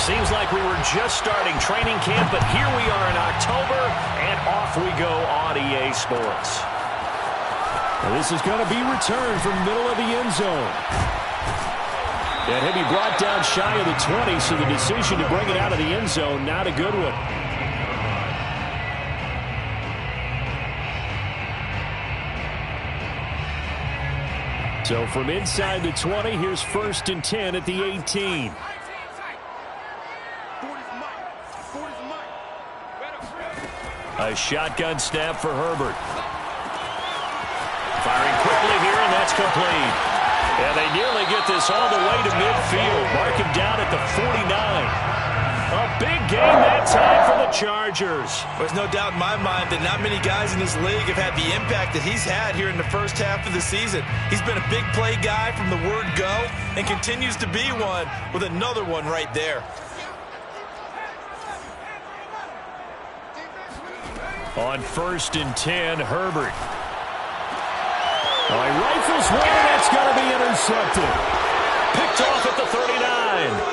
Seems like we were just starting training camp, but here we are in October, and off we go on EA Sports. Well, this is going to be returned from middle of the end zone. And he'll be brought down shy of the 20, so the decision to bring it out of the end zone, not a good one. So from inside the 20, here's 1st and 10 at the 18. A shotgun snap for Herbert. Firing quickly here, and that's complete. And they nearly get this all the way to midfield. Mark him down at the 49. A big game that time for the Chargers. There's no doubt in my mind that not many guys in this league have had the impact that he's had here in the first half of the season. He's been a big play guy from the word go and continues to be one with another one right there. On 1st and 10, Herbert. He rifles one, that's going to be intercepted. Picked off at the 39.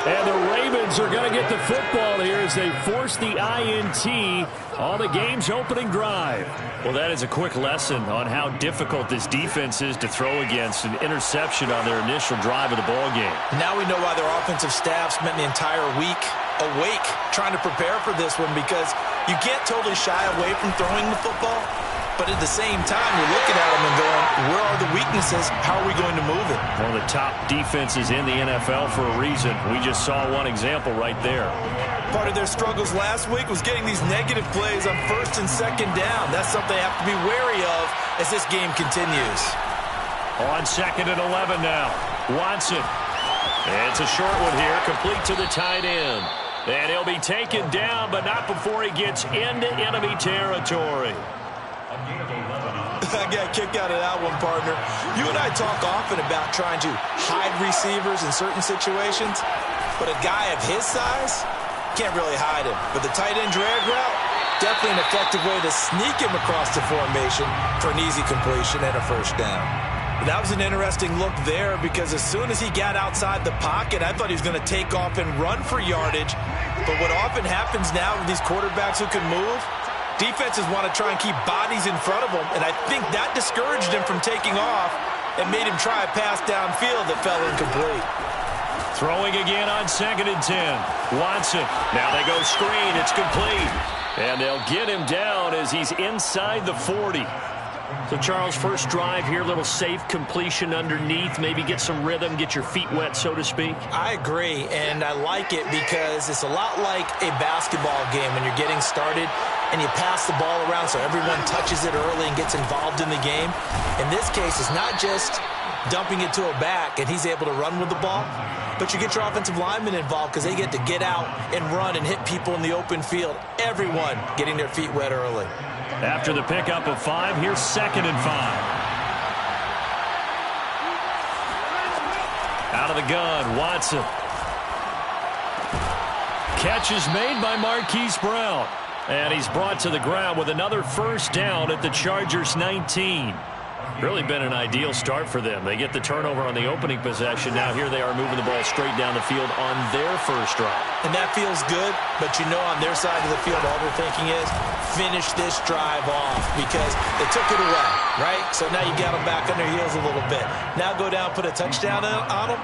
And the Ravens are going to get the football here as they force the INT on the game's opening drive. Well, that is a quick lesson on how difficult this defense is to throw against. An interception on their initial drive of the ballgame. Now we know why their offensive staff spent the entire week awake trying to prepare for this one, because you can't totally shy away from throwing the football. But at the same time, you're looking at them and going, where are the weaknesses? How are we going to move it? One of the top defenses in the NFL for a reason. We just saw one example right there. Part of their struggles last week was getting these negative plays on 1st and 2nd down. That's something they have to be wary of as this game continues. On 2nd and 11 now. Watson. It's a short one here, complete to the tight end. And he'll be taken down, but not before he gets into enemy territory. I got a kick out of that one, partner. You and I talk often about trying to hide receivers in certain situations, but a guy of his size can't really hide him. But the tight end drag route, definitely an effective way to sneak him across the formation for an easy completion and a 1st down. But that was an interesting look there, because as soon as he got outside the pocket, I thought he was going to take off and run for yardage. But what often happens now with these quarterbacks who can move, defenses want to try and keep bodies in front of them, and I think that discouraged him from taking off and made him try a pass downfield that fell incomplete. Throwing again on 2nd and 10. Watson. Now they go screen. It's complete. And they'll get him down as he's inside the 40. So, Charles, first drive here, little safe completion underneath, maybe get some rhythm, get your feet wet, so to speak. I agree, and I like it because it's a lot like a basketball game when you're getting started and you pass the ball around so everyone touches it early and gets involved in the game. In this case, it's not just dumping it to a back and he's able to run with the ball, but you get your offensive linemen involved because they get to get out and run and hit people in the open field. Everyone getting their feet wet early. After the pickup of 5, here's 2nd and 5. Out of the gun, Watson. Catch is made by Marquise Brown. And he's brought to the ground with another 1st down at the Chargers 19. Really been an ideal start for them. They get the turnover on the opening possession. Now here they are moving the ball straight down the field on their 1st drive. And that feels good, but you know on their side of the field all they're thinking is finish this drive off because they took it away, right? So now you got them back on their heels a little bit. Now go down, put a touchdown on them.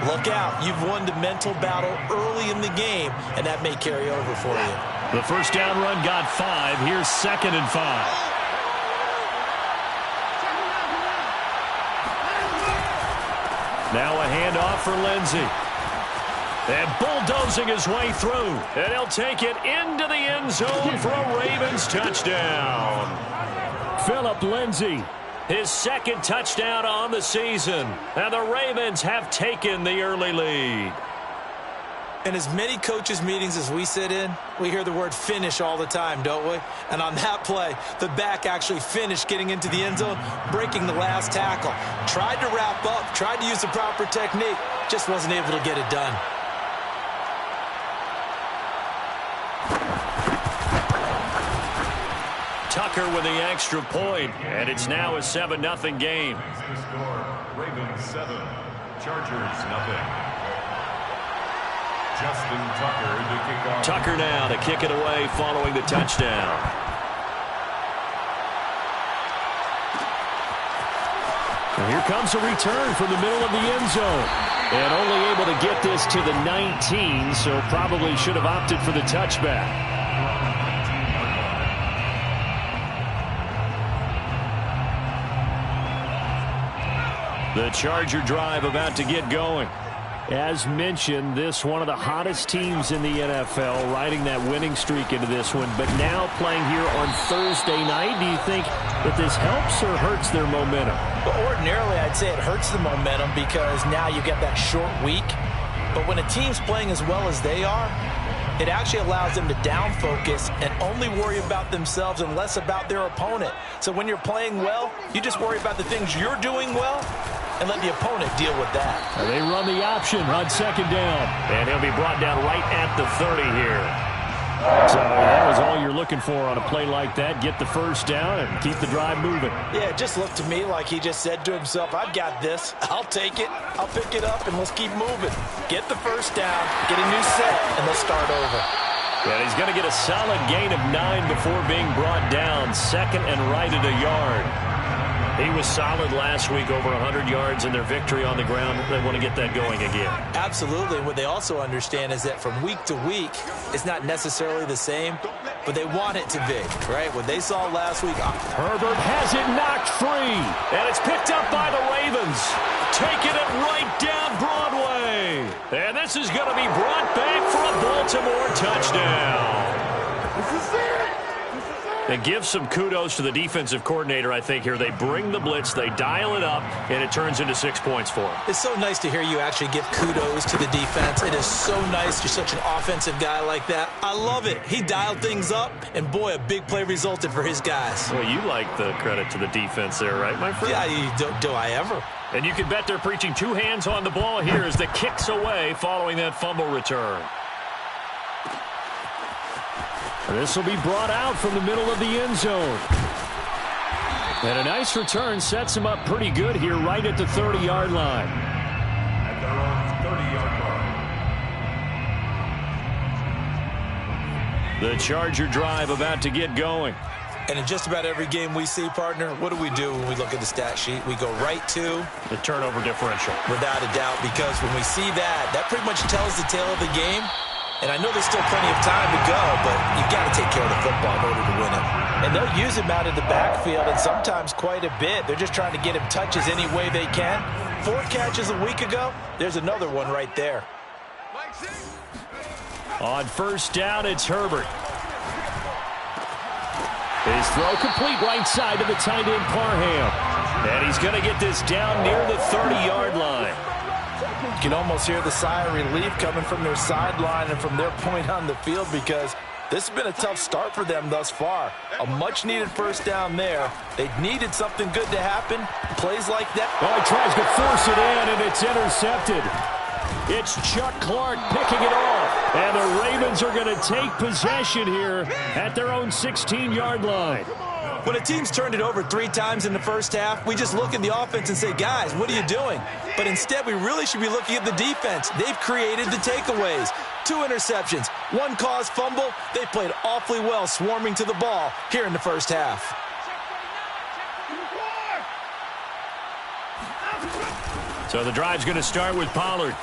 Look out. You've won the mental battle early in the game, and that may carry over for you. The 1st down run got 5. Here's 2nd and 5. Now a handoff for Lindsey. And bulldozing his way through. And he'll take it into the end zone for a Ravens touchdown. Phillip Lindsay, his 2nd touchdown on the season. And the Ravens have taken the early lead. In as many coaches' meetings as we sit in, we hear the word finish all the time, don't we? And on that play, the back actually finished getting into the end zone, breaking the last tackle. Tried to wrap up, tried to use the proper technique, just wasn't able to get it done. Tucker with the extra point, and it's now a 7-0 game. Ravens 7, Chargers 0. Justin Tucker to kick off. Tucker now to kick it away following the touchdown. And here comes a return from the middle of the end zone. And only able to get this to the 19, so probably should have opted for the touchback. The Charger drive about to get going. As mentioned, this one of the hottest teams in the NFL, riding that winning streak into this one, but now playing here on Thursday night. Do you think that this helps or hurts their momentum? Well, ordinarily, I'd say it hurts the momentum because now you get that short week. But when a team's playing as well as they are, it actually allows them to down focus and only worry about themselves and less about their opponent. So when you're playing well, you just worry about the things you're doing well and let the opponent deal with that. And they run the option on second down. And he'll be brought down right at the 30 here. So that was all you're looking for on a play like that. Get the first down and keep the drive moving. Yeah, it just looked to me like he just said to himself, I've got this. I'll take it. I'll pick it up, and let's keep moving. Get the first down, get a new set, and they'll start over. And he's going to get a solid gain of 9 before being brought down. Second and right at a yard. He was solid last week, over 100 yards in their victory on the ground. They want to get that going again. Absolutely. And what they also understand is that from week to week, it's not necessarily the same, but they want it to be, right? What they saw last week. Herbert has it knocked free. And it's picked up by the Ravens. Taking it right down Broadway. And this is going to be brought back for a Baltimore touchdown. And give some kudos to the defensive coordinator, I think, here. They bring the blitz, they dial it up, and it turns into 6 points for them. It's so nice to hear you actually give kudos to the defense. It is so nice. You're such an offensive guy like that. I love it. He dialed things up, and boy, a big play resulted for his guys. Well, you like the credit to the defense there, right, my friend? Yeah, do I ever? And you can bet they're preaching 2 hands on the ball here as the kick's away following that fumble return. This will be brought out from the middle of the end zone. And a nice return sets him up pretty good here right at the 30-yard line. At their own 30-yard line. The Charger drive about to get going. And in just about every game we see, partner, what do we do when we look at the stat sheet? We go right to the turnover differential. Without a doubt, because when we see that, that pretty much tells the tale of the game. And I know there's still plenty of time to go, but you've got to take care of the football in order to win it. And they'll use him out of the backfield, and sometimes quite a bit. They're just trying to get him touches any way they can. 4 catches a week ago, there's another one right there. On first down, it's Herbert. His throw complete right side to the tight end, Parham. And he's going to get this down near the 30-yard line. You can almost hear the sigh of relief coming from their sideline and from their point on the field because this has been a tough start for them thus far. A much-needed first down there. They needed something good to happen. Plays like that. Oh, he tries to force it in, and it's intercepted. It's Chuck Clark picking it off. And the Ravens are going to take possession here at their own 16-yard line. When a team's turned it over 3 times in the first half, we just look at the offense and say, guys, what are you doing? But instead, we really should be looking at the defense. They've created the takeaways. 2 interceptions, 1 caused fumble. They played awfully well swarming to the ball here in the first half. So the drive's going to start with Pollard.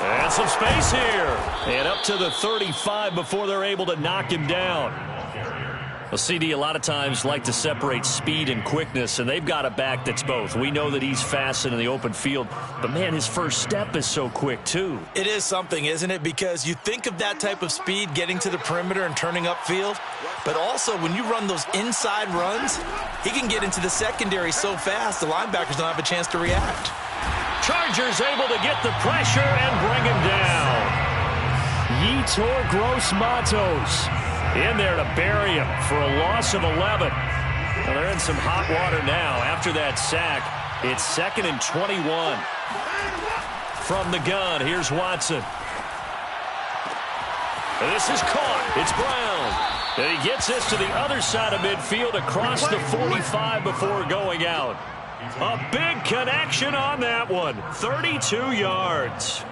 And some space here. And up to the 35 before they're able to knock him down. Well, CD, a lot of times like to separate speed and quickness, and they've got a back that's both. We know that he's fast and in the open field, but, man, his first step is so quick, too. It is something, isn't it? Because you think of that type of speed getting to the perimeter and turning upfield, but also when you run those inside runs, he can get into the secondary so fast the linebackers don't have a chance to react. Chargers able to get the pressure and bring him down. Yetur Gross-Matos in there to bury him for a loss of 11. Well, they're in some hot water now. After that sack, it's 2nd and 21. From the gun, here's Watson. And this is caught. It's Brown. And he gets this to the other side of midfield across the 45 before going out. A big connection on that one. 32 yards.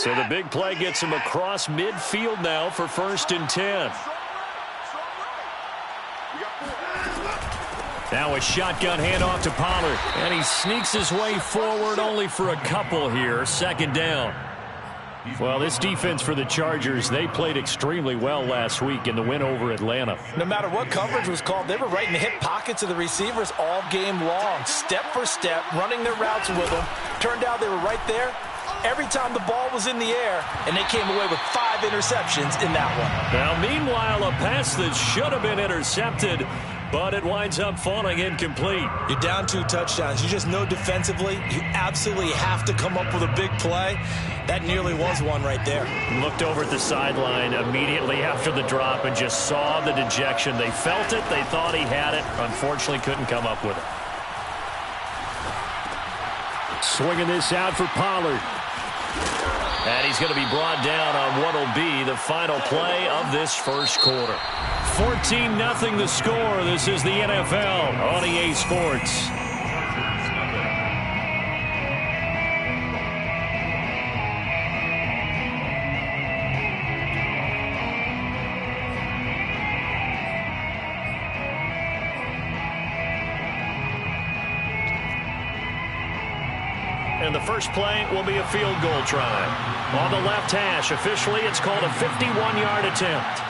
So the big play gets him across midfield now for 1st and 10. Now a shotgun handoff to Pollard. And he sneaks his way forward only for a couple here. 2nd down. Well, this defense for the Chargers, they played extremely well last week in the win over Atlanta. No matter what coverage was called, they were right in the hip pockets of the receivers all game long. Step for step, running their routes with them. Turned out they were right there every time the ball was in the air, and they came away with 5 interceptions in that one. Now, meanwhile, a pass that should have been intercepted, but it winds up falling incomplete. You're down 2 touchdowns. You just know defensively you absolutely have to come up with a big play. That nearly was one right there. Looked over at the sideline immediately after the drop and just saw the dejection. They felt it. They thought he had it. Unfortunately, couldn't come up with it. Swinging this out for Pollard. And he's going to be brought down on what will be the final play of this first quarter. 14-0 the score. This is the NFL on EA Sports. And the first play will be a field goal try. On the left hash, officially it's called a 51-yard attempt.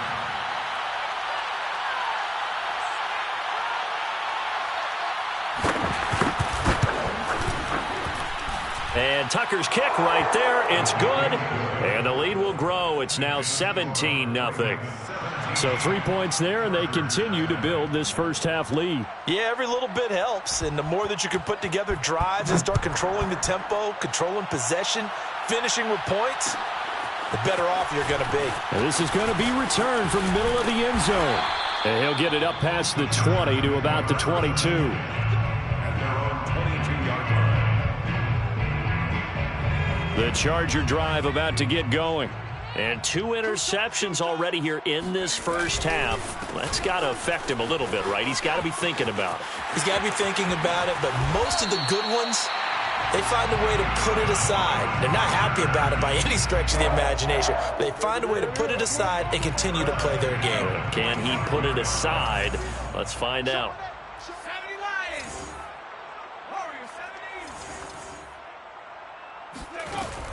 And Tucker's kick right there. It's good. And the lead will grow. It's now 17-0. So 3 points there, and they continue to build this first half lead. Yeah, every little bit helps, and the more that you can put together drives and start controlling the tempo, controlling possession, finishing with points, the better off you're going to be. And this is going to be returned from the middle of the end zone. And he'll get it up past the 20 to about the 22. At their own 22-yard line. The Charger drive about to get going. And 2 interceptions already here in this first half. That's got to affect him a little bit, right? He's got to be thinking about it. He's got to be thinking about it, but most of the good ones, they find a way to put it aside. They're not happy about it by any stretch of the imagination. They find a way to put it aside and continue to play their game. Can he put it aside? Let's find out.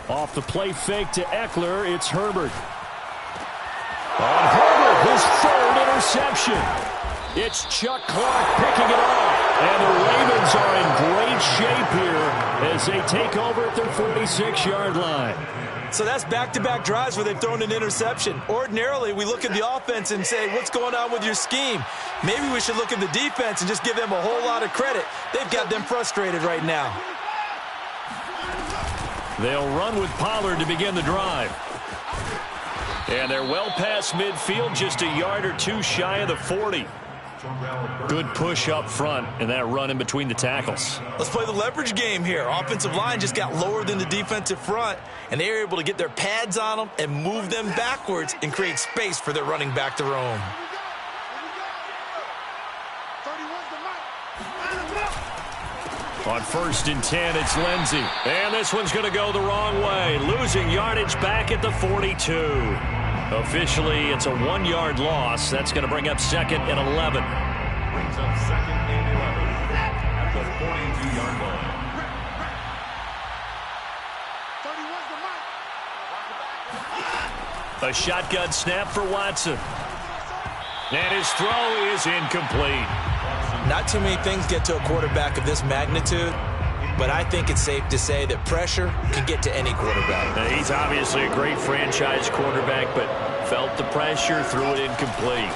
Off the play fake to Eckler, it's Herbert. On Herbert, his 3rd interception. It's Chuck Clark picking it off. And the Ravens are in great shape here as they take over at their 46-yard line. So that's back-to-back drives where they've thrown an interception. Ordinarily, we look at the offense and say, what's going on with your scheme? Maybe we should look at the defense and just give them a whole lot of credit. They've got them frustrated right now. They'll run with Pollard to begin the drive. And they're well past midfield, just a yard or 2 shy of the 40. Good push up front, and that run in between the tackles. Let's play the leverage game here. Offensive line just got lower than the defensive front, and they were able to get their pads on them and move them backwards and create space for their running back to roam. On 1st and 10, it's Lindsey. And this one's going to go the wrong way. Losing yardage back at the 42. Officially, it's a 1-yard loss. That's going to bring up 2nd and 11. Brings up 2nd and 11 at the 42-yard line. A shotgun snap for Watson. And his throw is incomplete. Not too many things get to a quarterback of this magnitude, but I think it's safe to say that pressure can get to any quarterback. Now, he's obviously a great franchise quarterback, but felt the pressure, threw it incomplete.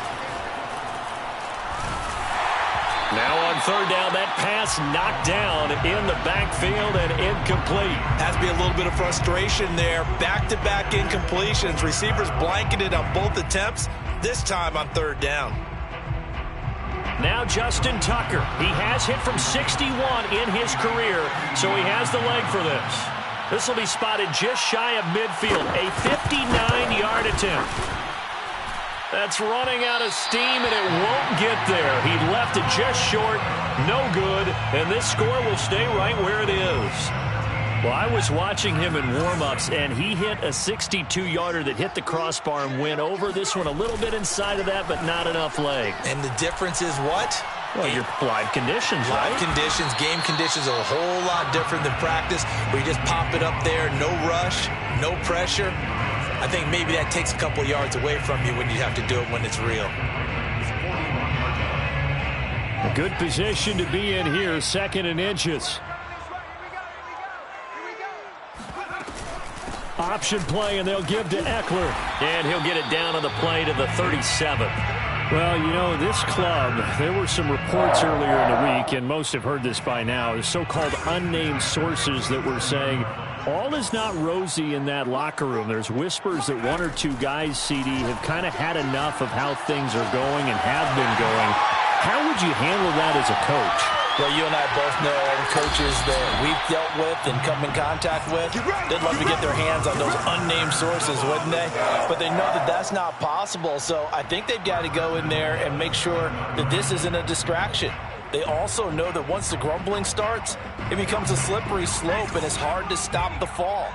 Now on 3rd down, that pass knocked down in the backfield and incomplete. Has to be a little bit of frustration there. Back-to-back incompletions. Receivers blanketed on both attempts, this time on 3rd down. Now Justin Tucker. He has hit from 61 in his career, so he has the leg for this. This will be spotted just shy of midfield. A 59-yard attempt. That's running out of steam, and it won't get there. He left it just short. No good, and this score will stay right where it is. Well, I was watching him in warm-ups, and he hit a 62-yarder that hit the crossbar and went over. This one a little bit inside of that, but not enough leg. And the difference is what? Well, your live conditions, right? Live conditions, game conditions are a whole lot different than practice, where you just pop it up there, no rush, no pressure. I think maybe that takes a couple yards away from you when you have to do it when it's real. A good position to be in here, 2nd and inches. Option play, and they'll give to Eckler. And he'll get it down on the play to the 37. Well, you know, this club, there were some reports earlier in the week, and most have heard this by now, the so-called unnamed sources that were saying all is not rosy in that locker room. There's whispers that 1 or 2 guys, CD, have kind of had enough of how things are going and have been going. How would you handle that as a coach? Well, you and I both know all the coaches that we've dealt with and come in contact with. They'd love to get their hands on those unnamed sources, wouldn't they? But they know that that's not possible, so I think they've got to go in there and make sure that this isn't a distraction. They also know that once the grumbling starts, it becomes a slippery slope, and it's hard to stop the fall.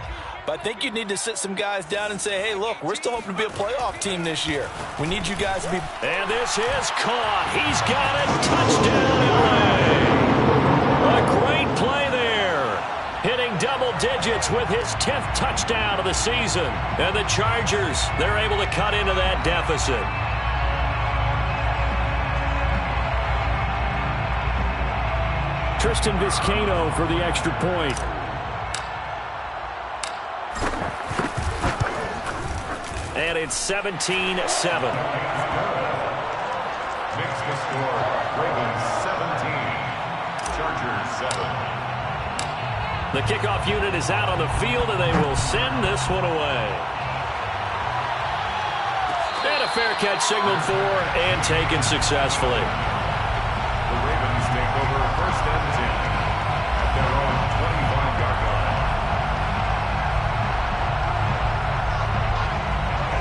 But I think you need to sit some guys down and say, hey, look, we're still hoping to be a playoff team this year. We need you guys to be... And this is caught. He's got it. Touchdown, LA. A great play there. Hitting double digits with his 10th touchdown of the season. And the Chargers, they're able to cut into that deficit. Tristan Vizcaino for the extra point. And it's 17-7. Makes the score Ravens 17, Chargers 7. The kickoff unit is out on the field, and they will send this one away. And a fair catch signaled for and taken successfully. The Ravens take over 1st and 10 at their own 25-yard line.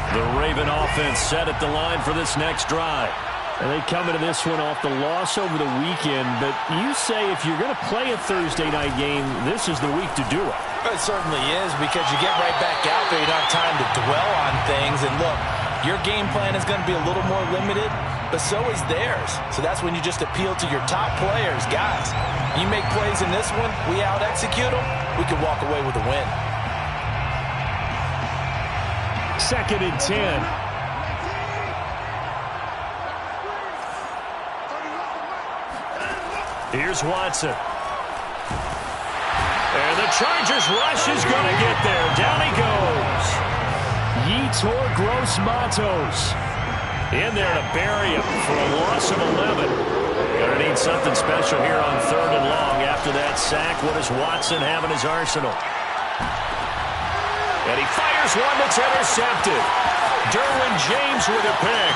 The Raven offense set at the line for this next drive. And they come into this one off the loss over the weekend, but you say if you're going to play a Thursday night game, this is the week to do it. It certainly is, because you get right back out there. You don't have time to dwell on things. And look, your game plan is going to be a little more limited, but so is theirs. So that's when you just appeal to your top players. Guys, you make plays in this one, we out-execute them, we can walk away with a win. 2nd and 10. Here's Watson. And the Chargers rush is going to get there. Down he goes. Yetur Gross-Matos In there to bury him for a loss of 11. Going to need something special here on 3rd and long. After that sack, what does Watson have in his arsenal? And he fires one that's intercepted. Derwin James with a pick.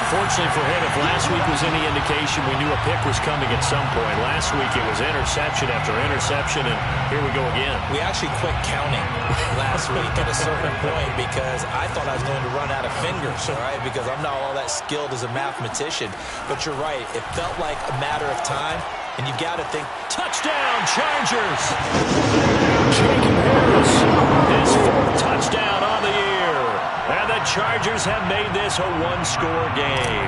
Unfortunately for him, if last week was any indication, we knew a pick was coming at some point. Last week it was interception after interception, and here we go again. We actually quit counting last week at a certain point because I thought I was going to run out of fingers, all right, because I'm not all that skilled as a mathematician. But you're right. It felt like a matter of time, and you've got to think, touchdown, Chargers! Jacob Harris. His 4th touchdown on the year. And the Chargers have made this a one-score game.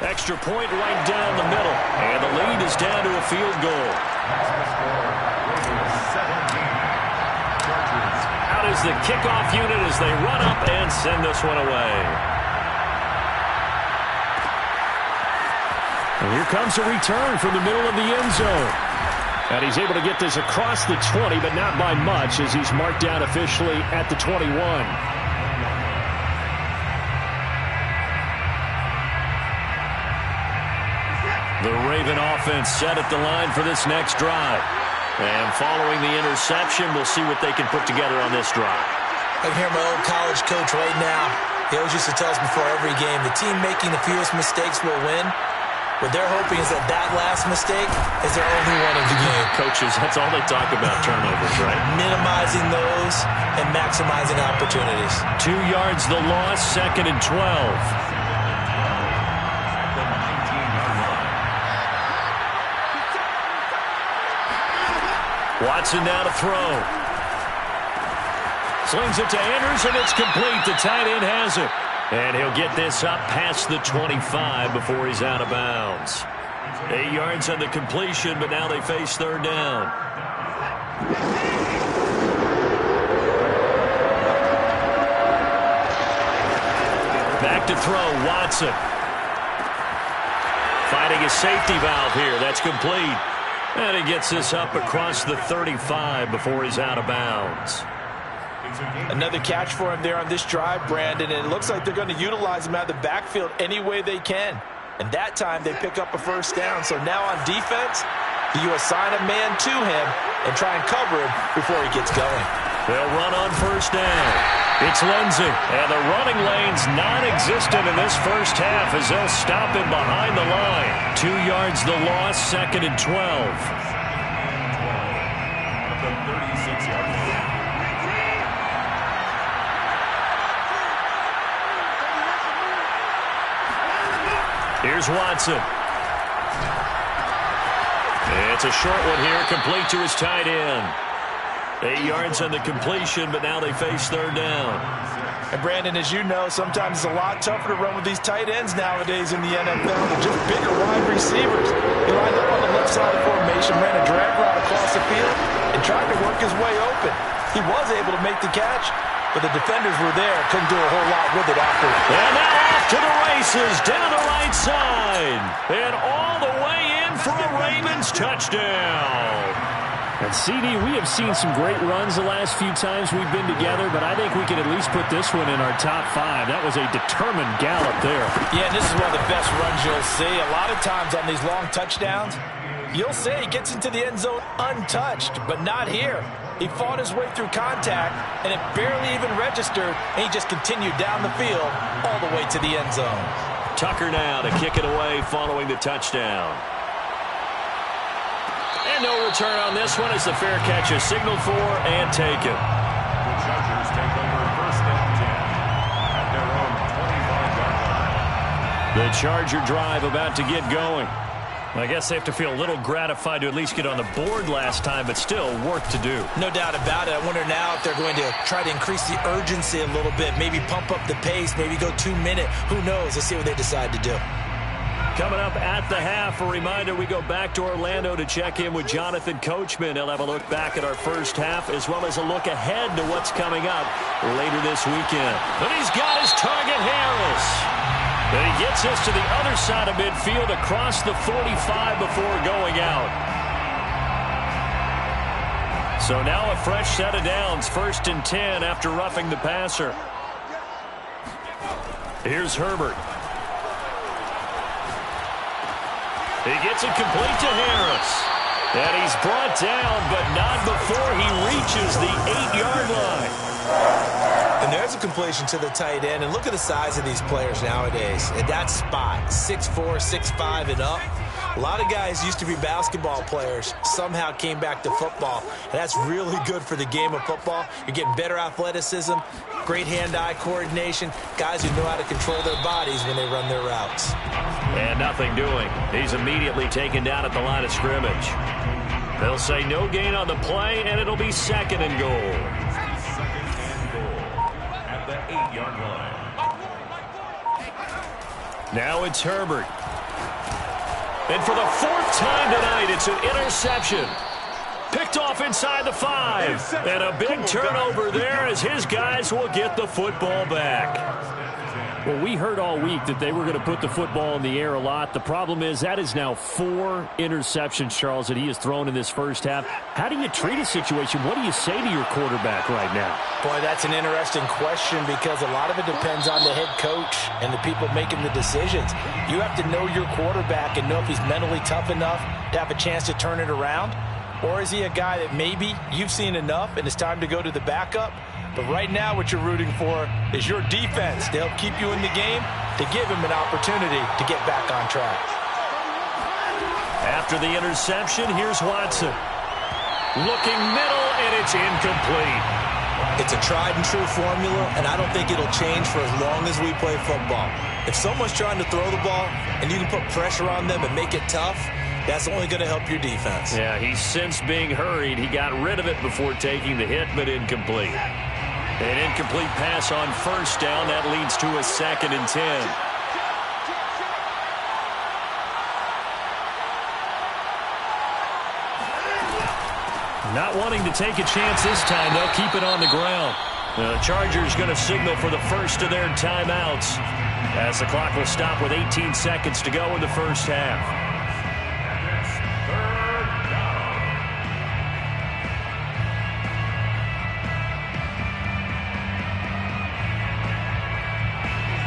Extra point right down the middle. And the lead is down to a field goal. Out is the kickoff unit as they run up and send this one away. And here comes a return from the middle of the end zone. And he's able to get this across the 20, but not by much, as he's marked down officially at the 21. The Raven offense set at the line for this next drive. And following the interception, we'll see what they can put together on this drive. I can hear my old college coach right now. He always used to tell us before every game, the team making the fewest mistakes will win. What they're hoping is that that last mistake is their only one of the game. Coaches, that's all they talk about, turnovers, right? Minimizing those and maximizing opportunities. 2 yards the loss, 2nd and 12. Watson now to throw. Slings it to Andrews, and it's complete. The tight end has it. And he'll get this up past the 25 before he's out of bounds. 8 yards on the completion, but now they face third down. Back to throw, Watson. Fighting a safety valve here. That's complete. And he gets this up across the 35 before he's out of bounds. Another catch for him there on this drive, Brandon, and it looks like they're going to utilize him out of the backfield any way they can. And that time they pick up a first down. So now on defense, you assign a man to him and try and cover him before he gets going. They'll run on first down. It's Lindsay, and the running lane's non-existent in this first half as they'll stop him behind the line. 2 yards the loss, 2nd and 12. The 36-yard line. Here's Watson. It's a short one here, complete to his tight end. 8 yards on the completion, but now they face third down. And Brandon, as you know, sometimes it's a lot tougher to run with these tight ends nowadays in the NFL. They're just bigger wide receivers. He lined up on the left side of the formation, ran a drag route across the field, and tried to work his way open. He was able to make the catch, but the defenders were there. Couldn't do a whole lot with it after. And now off to the races, down the right side. And all the way in for a Ravens touchdown. And CD, we have seen some great runs the last few times we've been together, but I think we can at least put this one in our top 5. That was a determined gallop there. Yeah, and this is one of the best runs you'll see. A lot of times on these long touchdowns, you'll say he gets into the end zone untouched, but not here. He fought his way through contact, and it barely even registered, and he just continued down the field all the way to the end zone. Tucker now to kick it away following the touchdown. And no return on this one as the fair catch is signaled for and taken. The Chargers take over first and 10 at their own 25-yard line. The Charger drive about to get going. I guess they have to feel a little gratified to at least get on the board last time, but still work to do. No doubt about it. I wonder now if they're going to try to increase the urgency a little bit, maybe pump up the pace, maybe go 2-minute. Who knows? Let's see what they decide to do. Coming up at the half, a reminder, we go back to Orlando to check in with Jonathan Coachman. He'll have a look back at our first half as well as a look ahead to what's coming up later this weekend. And he's got his target, Harris. And he gets us to the other side of midfield across the 45 before going out. So now a fresh set of downs, 1st and 10 after roughing the passer. Here's Herbert. He gets it complete to Harris. And he's brought down, but not before he reaches the 8-yard line. And there's a completion to the tight end. And look at the size of these players nowadays. At that spot, 6'4", 6'5", and up. A lot of guys used to be basketball players, somehow came back to football. And that's really good for the game of football. You're getting better athleticism, great hand-eye coordination, guys who know how to control their bodies when they run their routes. And nothing doing. He's immediately taken down at the line of scrimmage. They'll say no gain on the play, and it'll be 2nd and goal. At the 8-yard line. Now it's Herbert. And for the 4th time tonight, it's an interception. Picked off inside the 5. And a big turnover there as his guys will get the football back. Well, we heard all week that they were going to put the football in the air a lot. The problem is that is now 4 interceptions, Charles, that he has thrown in this first half. How do you treat a situation? What do you say to your quarterback right now? Boy, that's an interesting question because a lot of it depends on the head coach and the people making the decisions. You have to know your quarterback and know if he's mentally tough enough to have a chance to turn it around. Or is he a guy that maybe you've seen enough and it's time to go to the backup? But right now what you're rooting for is your defense to help keep you in the game, to give him an opportunity to get back on track. After the interception, here's Watson. Looking middle, and it's incomplete. It's a tried and true formula, and I don't think it'll change for as long as we play football. If someone's trying to throw the ball and you can put pressure on them and make it tough, That's only going to help your defense. Yeah, he's since being hurried. He got rid of it before taking the hit, but incomplete. An incomplete pass on first down. That leads to a 2nd and 10. Not wanting to take a chance this time, they'll keep it on the ground. The Chargers going to signal for the first of their timeouts as the clock will stop with 18 seconds to go in the first half.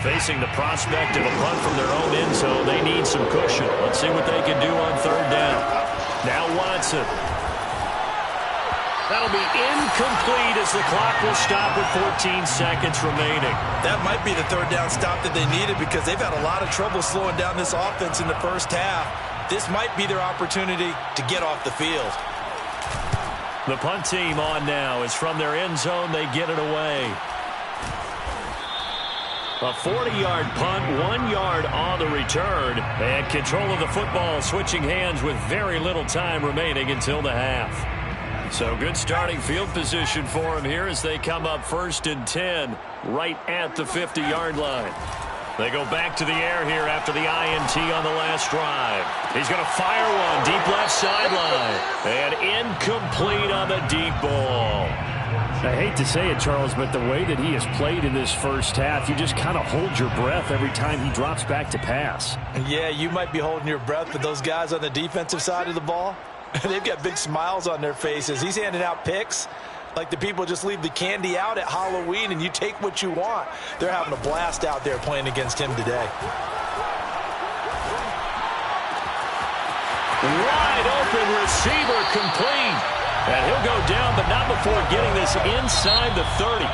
Facing the prospect of a punt from their own end zone, they need some cushion. Let's see what they can do on 3rd down. Now Watson. That'll be incomplete as the clock will stop with 14 seconds remaining. That might be the 3rd down stop that they needed because they've had a lot of trouble slowing down this offense in the first half. This might be their opportunity to get off the field. The punt team on now is from their end zone. They get it away. A 40-yard punt, 1 yard on the return. And control of the football switching hands with very little time remaining until the half. So good starting field position for him here as they come up 1st and 10 right at the 50-yard line. They go back to the air here after the INT on the last drive. He's going to fire one deep left sideline. And incomplete on the deep ball. I hate to say it, Charles, but the way that he has played in this first half, you just kind of hold your breath every time he drops back to pass. Yeah, you might be holding your breath, but those guys on the defensive side of the ball, they've got big smiles on their faces. He's handing out picks like the people just leave the candy out at Halloween and you take what you want. They're having a blast out there playing against him today. Wide open receiver complete. And he'll go down, but not before getting this inside the 30.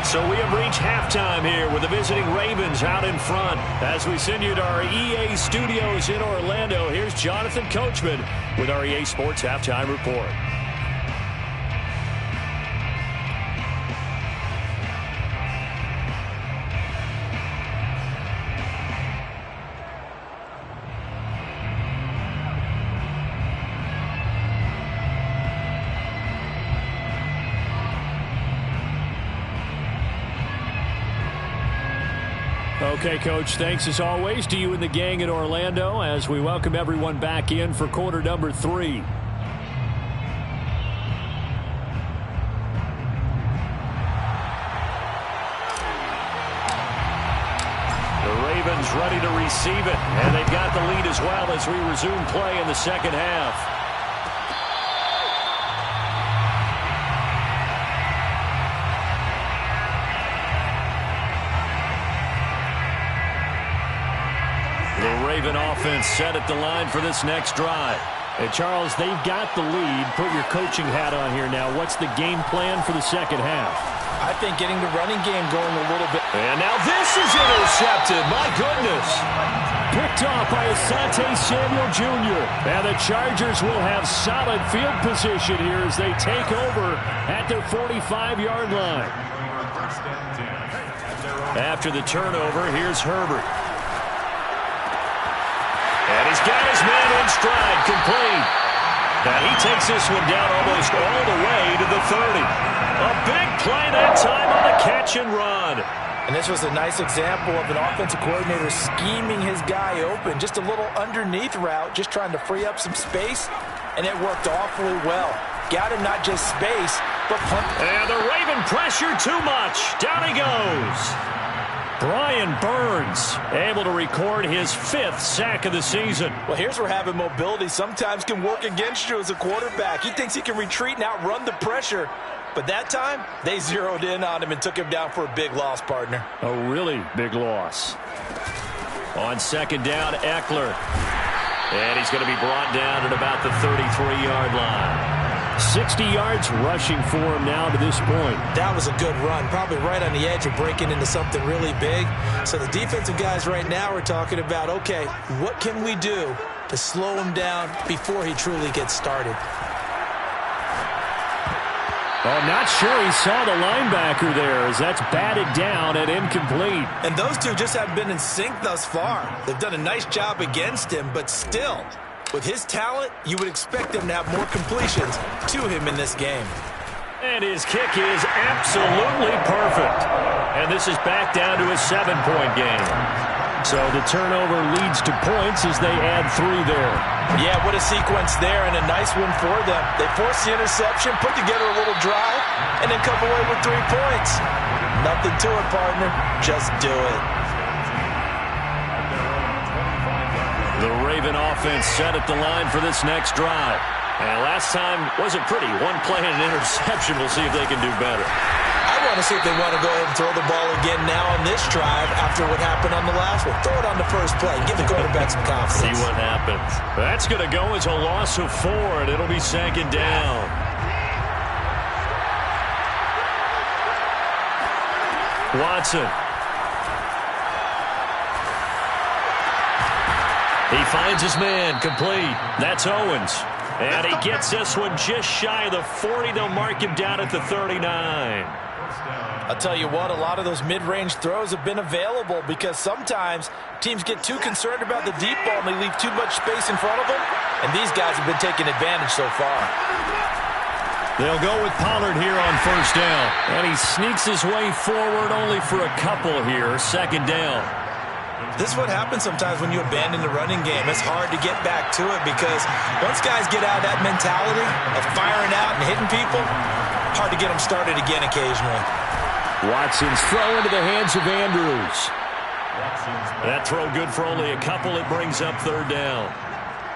So we have reached halftime here with the visiting Ravens out in front. As we send you to our EA studios in Orlando, here's Jonathan Coachman with our EA Sports Halftime Report. Okay, Coach, thanks as always to you and the gang in Orlando as we welcome everyone back in for quarter number 3. The Ravens ready to receive it, and they've got the lead as well as we resume play in the second half. Raven offense set at the line for this next drive. Hey, Charles, they've got the lead. Put your coaching hat on here now. What's the game plan for the second half? I think getting the running game going a little bit. And now this is intercepted. My goodness. Picked off by Asante Samuel Jr. And the Chargers will have solid field position here as they take over at their 45-yard line. After the turnover, here's Herbert. And he's got his man in stride, complete. And he takes this one down almost all the way to the 30. A big play that time on the catch and run. And this was a nice example of an offensive coordinator scheming his guy open. Just a little underneath route, just trying to free up some space. And it worked awfully well. Got him not just space, but punt. And the Raven pressure too much. Down he goes. Brian Burns able to record his 5th sack of the season. Well, here's where having mobility sometimes can work against you as a quarterback. He thinks he can retreat and outrun the pressure. But that time, they zeroed in on him and took him down for a big loss, partner. A really big loss. On second down, Eckler. And he's going to be brought down at about the 33-yard line. 60 yards rushing for him now to this point. That was a good run, probably right on the edge of breaking into something really big. So the defensive guys right now are talking about, okay, what can we do to slow him down before he truly gets started? Oh, not sure he saw the linebacker there as that's batted down and incomplete. And those two just haven't been in sync thus far. They've done a nice job against him, but still, With his talent, you would expect him to have more completions to him in this game. And his kick is absolutely perfect. And this is back down to a 7-point game. So the turnover leads to points as they add 3 there. Yeah, what a sequence there, and a nice one for them. They force the interception, put together a little drive, and then come away with 3 points. Nothing to it, partner. Just do it. The Raven offense set at the line for this next drive. And last time wasn't pretty. 1 play and an interception. We'll see if they can do better. I want to see if they want to go ahead and throw the ball again now on this drive after what happened on the last one. Throw it on the first play. Give the quarterback some confidence. See what happens. That's going to go as a loss of 4, and it'll be 2nd down. Watson. He finds his man, complete. That's Owens. And he gets this one just shy of the 40. They'll mark him down at the 39. I'll tell you what, a lot of those mid-range throws have been available because sometimes teams get too concerned about the deep ball and they leave too much space in front of them. And these guys have been taking advantage so far. They'll go with Pollard here on 1st down. And he sneaks his way forward only for a couple here. 2nd down. This is what happens sometimes when you abandon the running game. It's hard to get back to it because once guys get out of that mentality of firing out and hitting people, hard to get them started again occasionally. Watson's throw into the hands of Andrews. That throw good for only a couple. It brings up 3rd down.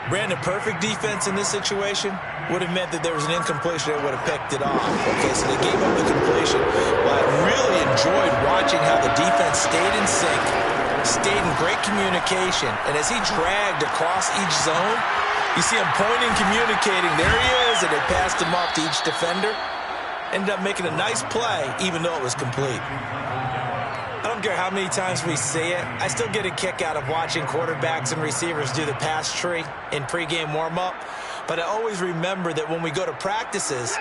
Brandon, perfect defense in this situation would have meant that there was an incompletion that would have picked it off. Okay, so they gave up the completion. Well, I really enjoyed watching how the defense stayed in sync, stayed in great communication, and as he dragged across each zone, you see him pointing, communicating. There he is, and they passed him off to each defender. Ended up making a nice play, even though it was complete. I don't care how many times we see it. I still get a kick out of watching quarterbacks and receivers do the pass tree in pregame warm-up. But I always remember that when we go to practices,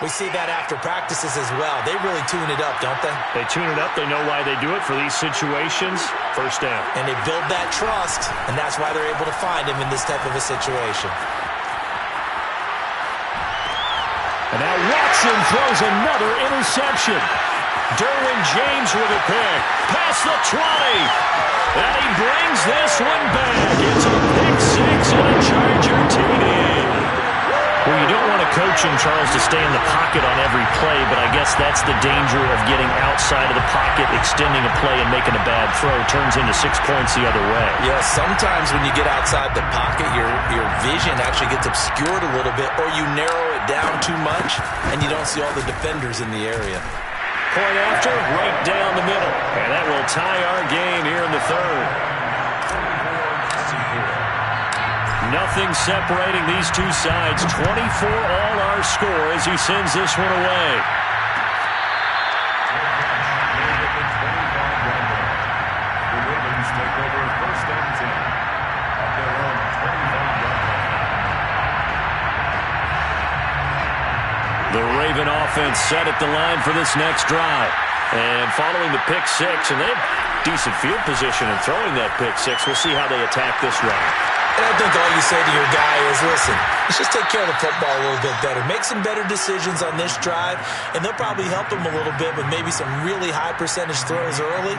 we see that after practices as well. They really tune it up, don't they? They tune it up. They know why they do it for these situations. 1st down. And they build that trust, and that's why they're able to find him in this type of a situation. And now Watson throws another interception. Derwin James with a pick. Past the 20. And he brings this one back. It's a pick 6 and a Charger TD. Well, you don't want to coach him, Charles, to stay in the pocket on every play, but I guess that's the danger of getting outside of the pocket, extending a play, and making a bad throw. Turns into 6 points the other way. Yeah, sometimes when you get outside the pocket, your vision actually gets obscured a little bit, or you narrow it down too much, and you don't see all the defenders in the area. Point after, right down the middle. And that will tie our game here in the 3rd. Nothing separating these two sides. 24 all our score as he sends this one away. The Ravens take over 1st and 10 at their own 25-yard line. The Raven offense set at the line for this next drive. And following the pick 6, and they have decent field position in throwing that pick 6. We'll see how they attack this drive. And I think all you say to your guy is, listen, let's just take care of the football a little bit better. Make some better decisions on this drive, and they'll probably help him a little bit with maybe some really high percentage throws early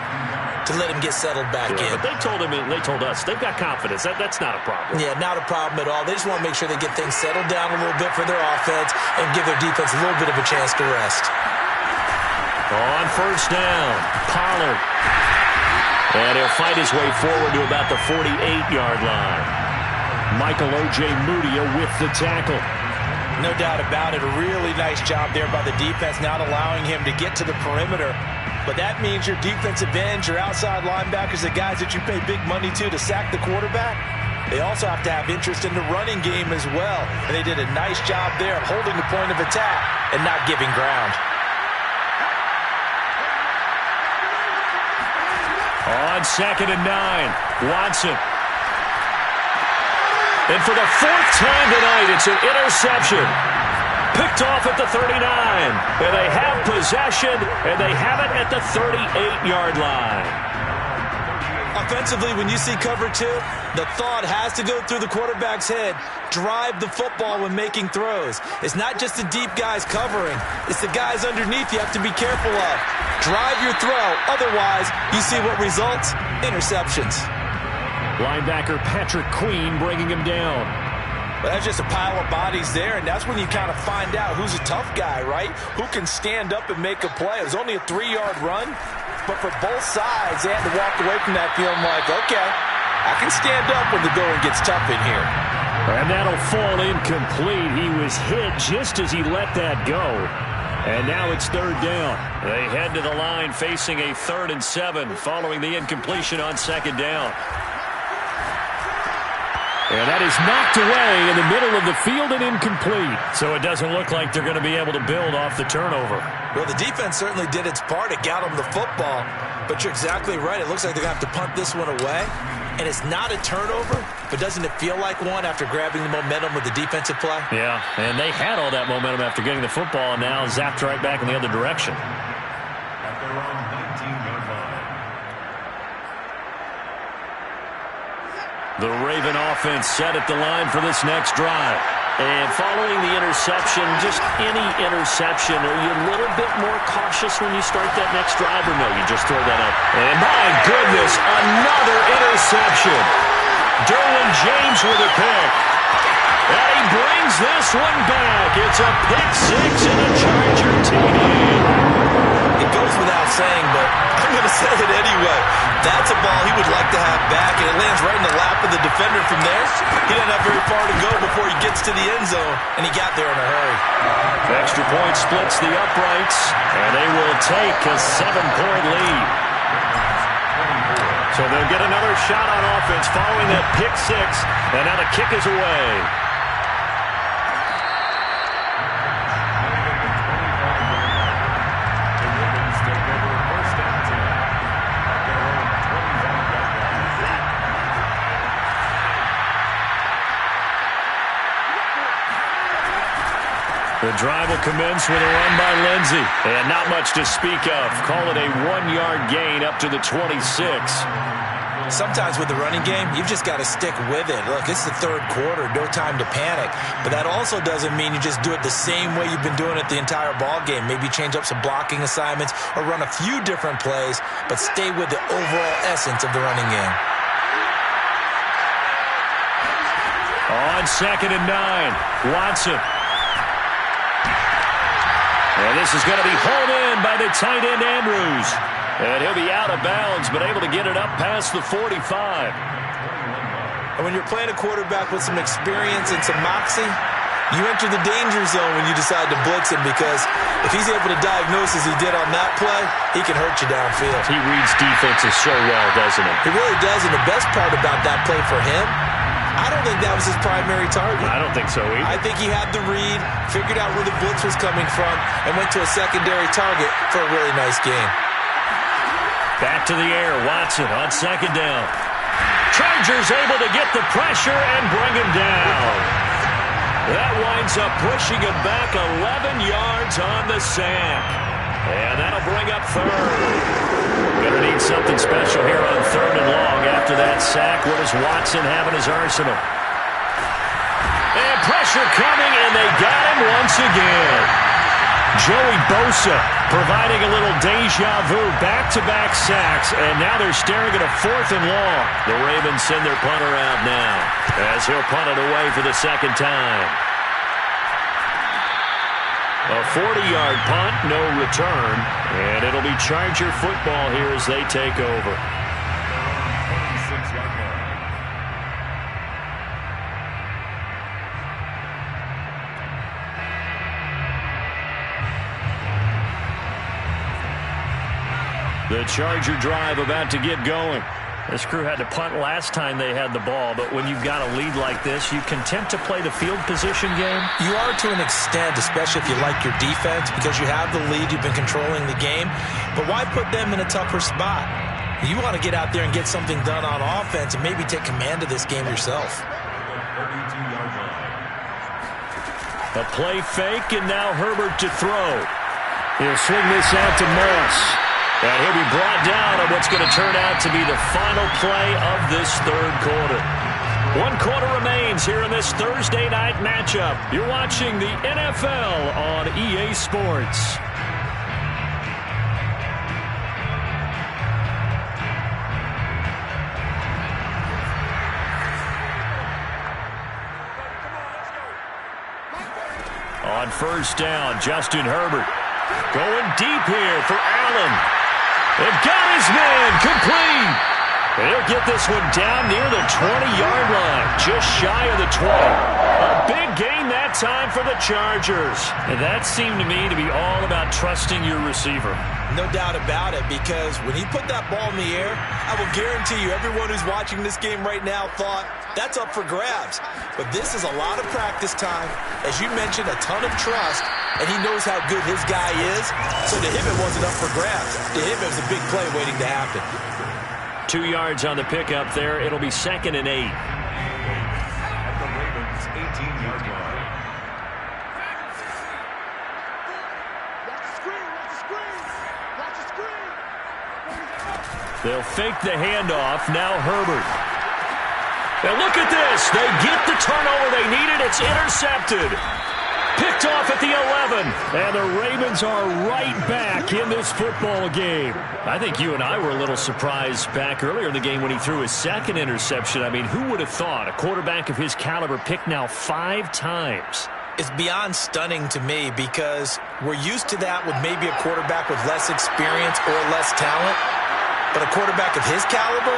to let him get settled back in. But they told him, and they told us, they've got confidence. That's not a problem. Yeah, not a problem at all. They just want to make sure they get things settled down a little bit for their offense and give their defense a little bit of a chance to rest. On 1st down, Pollard. And he'll fight his way forward to about the 48-yard line. Michael O.J. Mudia with the tackle. No doubt about it. A really nice job there by the defense, not allowing him to get to the perimeter. But that means your defensive ends, your outside linebackers, the guys that you pay big money to sack the quarterback, they also have to have interest in the running game as well. And they did a nice job there of holding the point of attack and not giving ground. On 2nd and 9, Watson. And for the 4th time tonight, it's an interception. Picked off at the 39. And they have possession, and they have it at the 38-yard line. Offensively, when you see cover 2, the thought has to go through the quarterback's head. Drive the football when making throws. It's not just the deep guys covering. It's the guys underneath you have to be careful of. Drive your throw. Otherwise, you see what results? Interceptions. Linebacker Patrick Queen bringing him down. But that's just a pile of bodies there, and that's when you kind of find out who's a tough guy, right? Who can stand up and make a play. It was only a 3-yard run, but for both sides, they had to walk away from that feeling like, okay, I can stand up when the going gets tough in here. And that'll fall incomplete. He was hit just as he let that go. And now it's 3rd down. They head to the line facing a 3rd and 7 following the incompletion on 2nd down. And that is knocked away in the middle of the field and incomplete. So it doesn't look like they're going to be able to build off the turnover. Well, the defense certainly did its part. It got them the football. But you're exactly right. It looks like they're going to have to punt this one away. And it's not a turnover, but doesn't it feel like one after grabbing the momentum with the defensive play? Yeah, and they had all that momentum after getting the football and now zapped right back in the other direction. At their own 19-yard line. The Raven offense set at the line for this next drive. And following the interception, just any interception, are you a little bit more cautious when you start that next drive, or no, you just throw that up? And my goodness, another interception. Derwin James with a pick. And he brings this one back. It's a pick 6 and a Charger TD. It goes without saying, but I'm going to say it anyway. That's a ball he would like to have back, and it lands right in the lap of the defender from there. He doesn't have very far to go before he gets to the end zone, and he got there in a hurry. Extra point splits the uprights, and they will take a 7-point lead. So they'll get another shot on offense following that pick 6, and now the kick is away. The drive will commence with a run by Lindsey. And not much to speak of. Call it a 1-yard gain up to the 26. Sometimes with the running game, you've just got to stick with it. Look, it's the 3rd quarter, no time to panic. But that also doesn't mean you just do it the same way you've been doing it the entire ball game. Maybe change up some blocking assignments or run a few different plays, but stay with the overall essence of the running game. On 2nd and 9, Watson. And this is going to be hauled in by the tight end, Andrews. And he'll be out of bounds, but able to get it up past the 45. And when you're playing a quarterback with some experience and some moxie, you enter the danger zone when you decide to blitz him, because if he's able to diagnose as he did on that play, he can hurt you downfield. He reads defenses so well, doesn't he? He really does, and the best part about that play for him, I don't think that was his primary target. I don't think so either. I think he had the read, figured out where the blitz was coming from, and went to a secondary target for a really nice gain. Back to the air, Watson on 2nd down. Chargers able to get the pressure and bring him down. That winds up pushing him back 11 yards on the sack. And that'll bring up 3rd. Gonna need something special here on 3rd and long after that sack. What does Watson have in his arsenal? And pressure coming, and they got him once again. Joey Bosa providing a little deja vu, back-to-back sacks, and now they're staring at a 4th and long. The Ravens send their punter out now as he'll punt it away for the 2nd time. A 40-yard punt, no return, and it'll be Charger football here as they take over. 26-yard line. The Charger drive about to get going. This crew had to punt last time they had the ball, but when you've got a lead like this, you content to play the field position game? You are to an extent, especially if you like your defense, because you have the lead, you've been controlling the game. But why put them in a tougher spot? You want to get out there and get something done on offense and maybe take command of this game yourself. 32-yard line. A play fake, and now Herbert to throw. He'll swing this out to Moss. And he'll be brought down on what's going to turn out to be the final play of this third quarter. 1 quarter remains here in this Thursday night matchup. You're watching the NFL on EA Sports. On first down, Justin Herbert going deep here for Allen. They've got his man complete. They'll get this one down near the 20-yard line, just shy of the 20. A big gain that time for the Chargers. And that seemed to me to be all about trusting your receiver. No doubt about it, because when he put that ball in the air, I will guarantee you everyone who's watching this game right now thought that's up for grabs. But this is a lot of practice time. As you mentioned, a ton of trust, and he knows how good his guy is. So to him, it wasn't up for grabs. To him, it was a big play waiting to happen. 2 yards on the pickup there. It'll be 2nd and 8. At the Ravens' 18-yard line. They'll fake the handoff. Now Herbert. And look at this. They get the turnover they needed. It's intercepted. Picked off at the 11. And the Ravens are right back in this football game. I think you and I were a little surprised back earlier in the game when he threw his 2nd interception. I mean, who would have thought a quarterback of his caliber picked now 5 times? It's beyond stunning to me, because we're used to that with maybe a quarterback with less experience or less talent. But a quarterback of his caliber,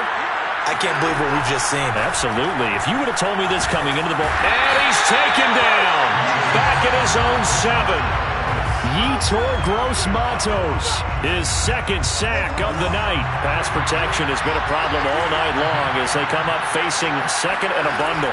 I can't believe what we've just seen. Absolutely. If you would have told me this coming into the ball. And he's taken down. Back at his own 7. Yetur Gross-Matos, his 2nd sack of the night. Pass protection has been a problem all night long as they come up facing 2nd and a bundle.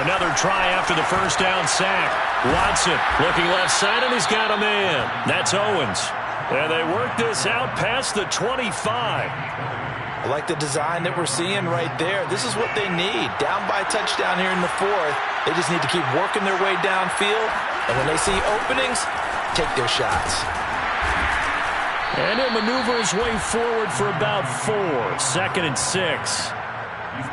Another try after the first down sack. Watson looking left side, and he's got a man. That's Owens. And they work this out past the 25. I like the design that we're seeing right there. This is what they need. Down by a touchdown here in the 4th. They just need to keep working their way downfield. And when they see openings, take their shots. And he'll maneuver his way forward for about 4. 2nd and 6.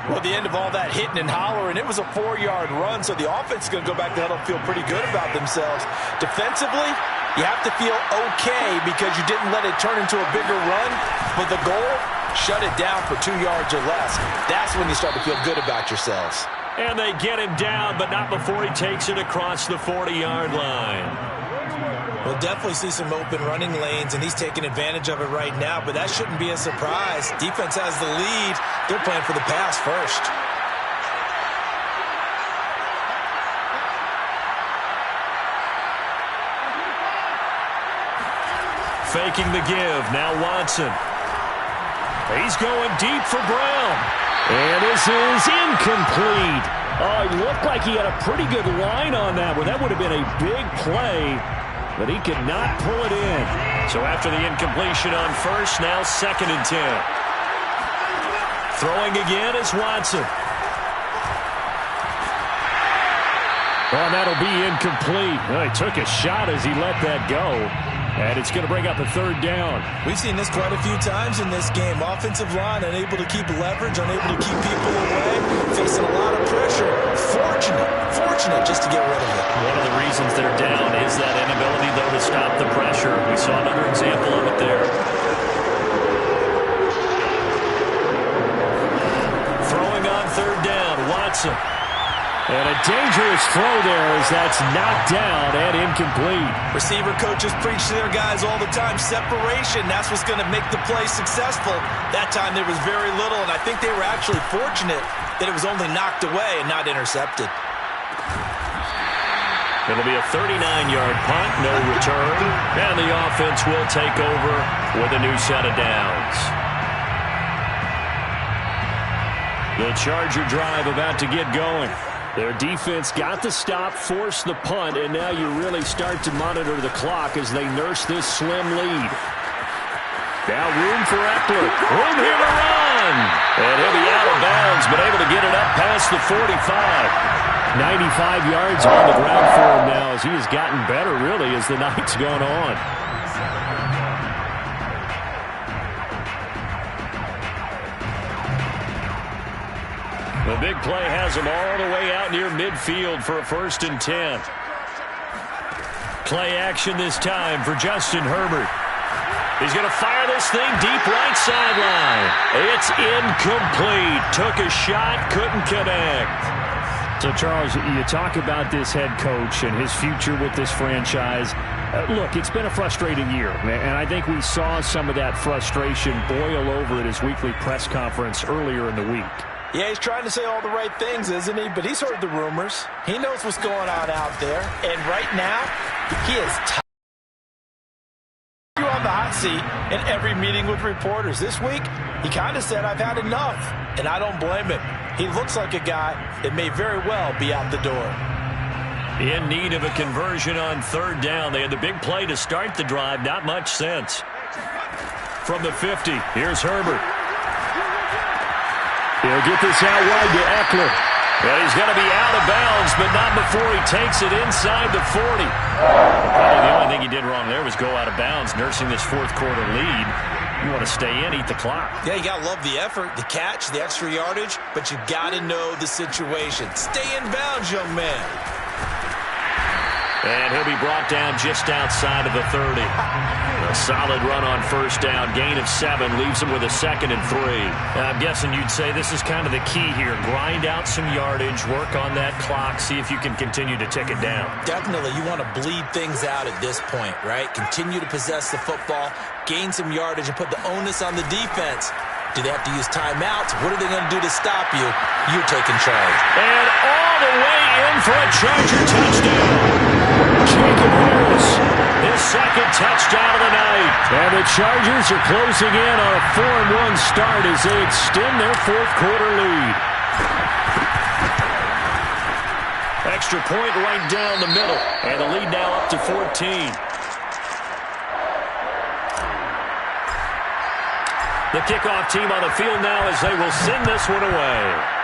Well, at the end of all that hitting and hollering, it was a 4-yard run, so the offense is going to go back to huddle, feel pretty good about themselves. Defensively, you have to feel okay because you didn't let it turn into a bigger run. But the goal, shut it down for 2 yards or less. That's when you start to feel good about yourselves. And they get him down, but not before he takes it across the 40-yard line. We'll definitely see some open running lanes, and he's taking advantage of it right now, but that shouldn't be a surprise. Defense has the lead. They're playing for the pass first. Faking the give. Now Watson. He's going deep for Brown. And this is incomplete. Oh, it looked like he had a pretty good line on that one. That would have been a big play, but he could not pull it in. So after the incompletion on first, now 2nd and 10. Throwing again is Watson. Oh, and that'll be incomplete. Well, he took a shot as he let that go. And it's going to bring up a 3rd down. We've seen this quite a few times in this game. Offensive line unable to keep leverage, unable to keep people away, facing a lot of pressure. Fortunate just to get rid of it. One of the reasons they're down is that inability, though, to stop the pressure. We saw another example of it there. Throwing on 3rd down, Watson. And a dangerous throw there as that's knocked down and incomplete. Receiver coaches preach to their guys all the time. Separation, that's what's going to make the play successful. That time there was very little, and I think they were actually fortunate that it was only knocked away and not intercepted. It'll be a 39-yard punt, no return, and the offense will take over with a new set of downs. The Charger drive about to get going. Their defense got the stop, forced the punt, and now you really start to monitor the clock as they nurse this slim lead. Now room for Eckler. Room here to run. And he'll be out of bounds, but able to get it up past the 45. 95 yards on the ground for him now as he has gotten better, really, as the night's gone on. The big play has him all the way out near midfield for a 1st and 10. Play action this time for Justin Herbert. He's going to fire this thing deep right sideline. It's incomplete. Took a shot, couldn't connect. So, Charles, you talk about this head coach and his future with this franchise. Look, it's been a frustrating year, and I think we saw some of that frustration boil over at his weekly press conference earlier in the week. Yeah, he's trying to say all the right things, isn't he? But he's heard the rumors. He knows what's going on out there. And right now, he is on the hot seat in every meeting with reporters. This week, he kind of said, I've had enough. And I don't blame him. He looks like a guy that may very well be out the door. In need of a conversion on 3rd down. They had the big play to start the drive. Not much sense. From the 50, here's Herbert. He'll get this out wide to Eckler. And he's going to be out of bounds, but not before he takes it inside the 40. Probably the only thing he did wrong there was go out of bounds, nursing this 4th quarter lead. You want to stay in, eat the clock. Yeah, you got to love the effort, the catch, the extra yardage, but you got to know the situation. Stay in bounds, young man. And he'll be brought down just outside of the 30. A solid run on 1st down. Gain of 7 leaves him with a 2nd and 3. I'm guessing you'd say this is kind of the key here. Grind out some yardage, work on that clock, see if you can continue to tick it down. Definitely. You want to bleed things out at this point, right? Continue to possess the football, gain some yardage, and put the onus on the defense. Do they have to use timeouts? What are they going to do to stop you? You're taking charge. And all the way in for a Charger touchdown. Jacob Harris, his 2nd touchdown of the night. And the Chargers are closing in on a 4-1 start as they extend their 4th quarter lead. Extra point right down the middle. And the lead now up to 14. The kickoff team on the field now as they will send this one away.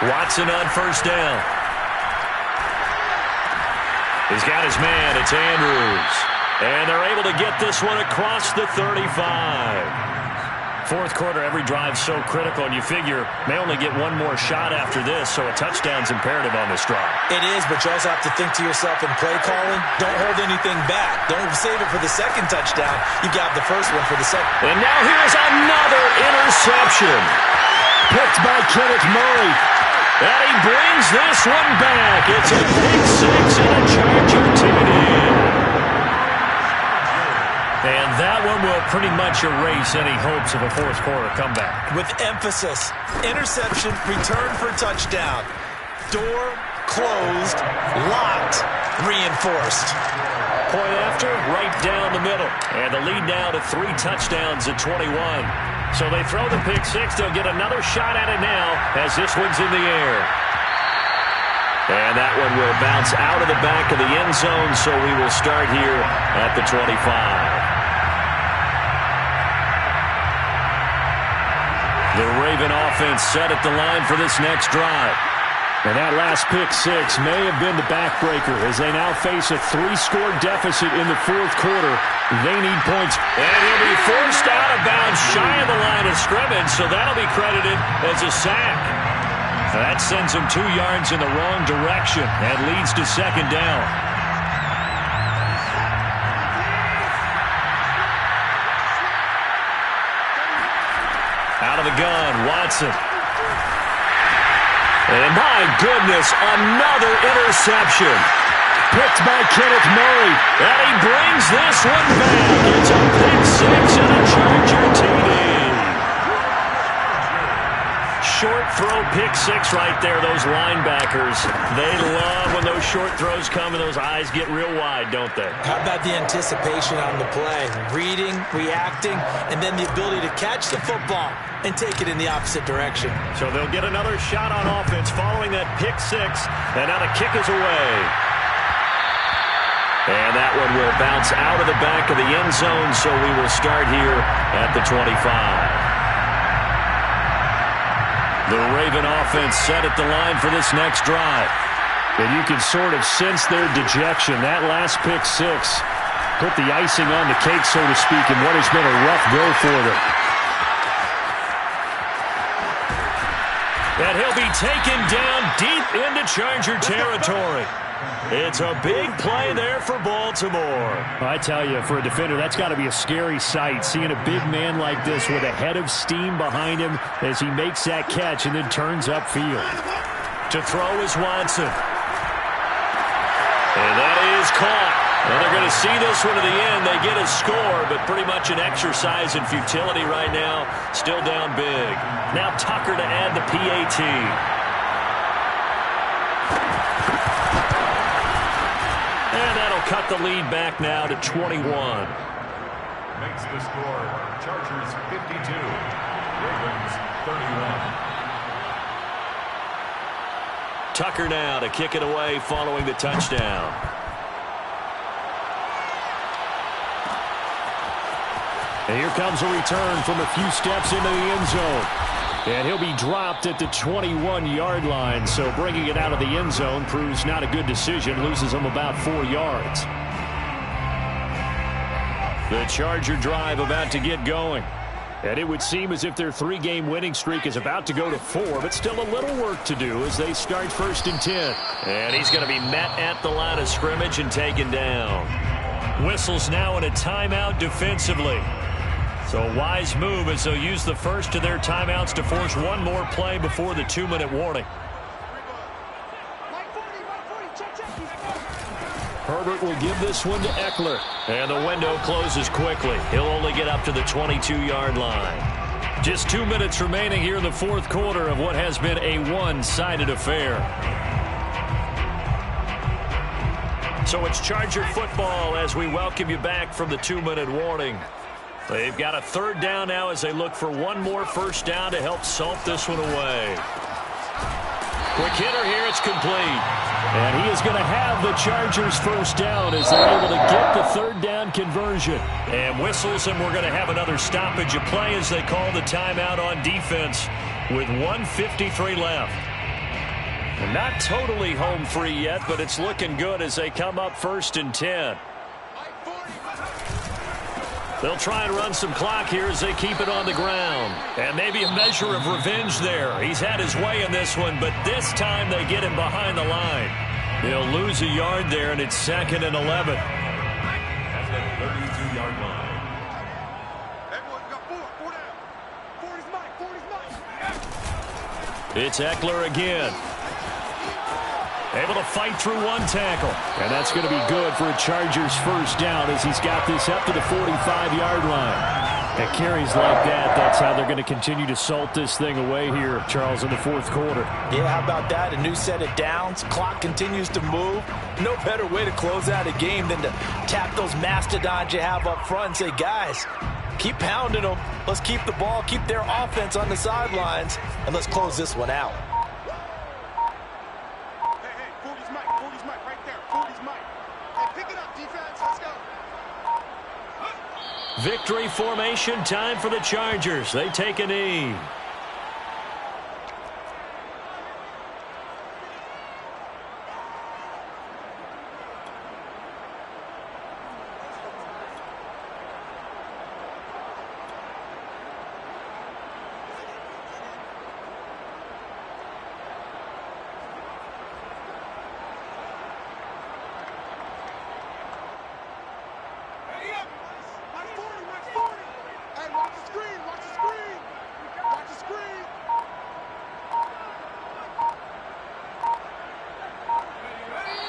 Watson on 1st down. He's got his man. It's Andrews. And they're able to get this one across the 35. 4th quarter, every drive so critical, and you figure may only get one more shot after this, so a touchdown's imperative on this drive. It is, but you also have to think to yourself in play calling, don't hold anything back. Don't save it for the 2nd touchdown. You got the 1st one for the 2nd. And now here's another interception. Picked by Kenneth Murray. And he brings this one back. It's a pick 6 and a Charger TD. And that one will pretty much erase any hopes of a 4th quarter comeback. With emphasis, interception, return for touchdown. Door closed, locked, reinforced. Point after, right down the middle. And the lead now to 3 touchdowns at 21. So they throw the pick 6. They'll get another shot at it now as this one's in the air. And that one will bounce out of the back of the end zone, so we will start here at the 25. The Raven offense set at the line for this next drive. And that last pick 6 may have been the backbreaker as they now face a 3-score deficit in the 4th quarter. They need points. And he'll be forced out of bounds shy of the line of scrimmage, so that'll be credited as a sack. That sends him 2 yards in the wrong direction and leads to 2nd down. Out of the gun, Watson. And my goodness, another interception. Picked by Kenneth Murray. And he brings this one back. It's a pick 6 and a Charger TD. Short throw pick 6 right there. Those linebackers, they love when those short throws come and those eyes get real wide, don't they? How about the anticipation on the play? Reading, reacting, and then the ability to catch the football and take it in the opposite direction. So they'll get another shot on offense following that pick 6, and now the kick is away. And that one will bounce out of the back of the end zone, so we will start here at the 25. The Raven offense set at the line for this next drive. And you can sort of sense their dejection. That last pick six put the icing on the cake, so to speak, in what has been a rough go for them. And he'll be taken down deep into Charger territory. It's a big play there for Baltimore. I tell you, for a defender, that's got to be a scary sight, seeing a big man like this with a head of steam behind him as he makes that catch and then turns upfield. To throw is Watson. And that is caught. And they're going to see this one to the end. They get a score, but pretty much an exercise in futility right now. Still down big. Now Tucker to add the PAT. And that'll cut the lead back now to 21. Makes the score Chargers 52, Ravens 31. Tucker now to kick it away following the touchdown. And here comes a return from a few steps into the end zone. And he'll be dropped at the 21-yard line, so bringing it out of the end zone proves not a good decision, loses him about 4 yards. The Charger drive about to get going. And it would seem as if their 3-game winning streak is about to go to 4, but still a little work to do as they start 1st and 10. And he's going to be met at the line of scrimmage and taken down. Whistles now in a timeout defensively. So a wise move as they'll use the first of their timeouts to force one more play before the 2-minute warning. Herbert will give this one to Eckler. And the window closes quickly. He'll only get up to the 22-yard line. Just 2 minutes remaining here in the fourth quarter of what has been a one-sided affair. So it's Charger football as we welcome you back from the 2-minute warning. They've got a 3rd down now as they look for one more first down to help salt this one away. Quick hitter here, it's complete. And he is going to have the Chargers first down as they're able to get the 3rd down conversion. And whistles, and we're going to have another stoppage of play as they call the timeout on defense with 1:53 left. And not totally home free yet, but it's looking good as they come up 1st and 10. They'll try and run some clock here as they keep it on the ground. And maybe a measure of revenge there. He's had his way in this one, but this time they get him behind the line. They'll lose a yard there, and it's 2nd and 11. At the 32-yard line. It's Eckler again. Able to fight through one tackle. And that's going to be good for a Chargers first down as he's got this up to the 45-yard line. At carries like that, that's how they're going to continue to salt this thing away here, Charles, in the fourth quarter. Yeah, how about that? A new set of downs. Clock continues to move. No better way to close out a game than to tap those mastodons you have up front and say, guys, keep pounding them. Let's keep the ball, keep their offense on the sidelines, and let's close this one out. Victory formation time for the Chargers. They take a knee.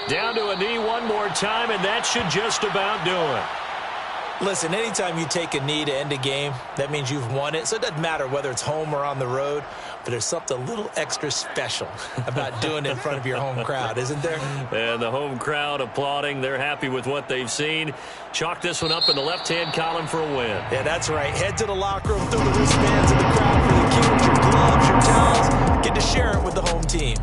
Down to a knee one more time, and that should just about do it. Listen, anytime you take a knee to end a game, that means you've won it. So it doesn't matter whether it's home or on the road, but there's something a little extra special about doing it in front of your home crowd, isn't there? And the home crowd applauding. They're happy with what they've seen. Chalk this one up in the left-hand column for a win. Yeah, that's right. Head to the locker room, throw the wristbands in the crowd for the cues, your gloves, your towels. Get to share it with the home team.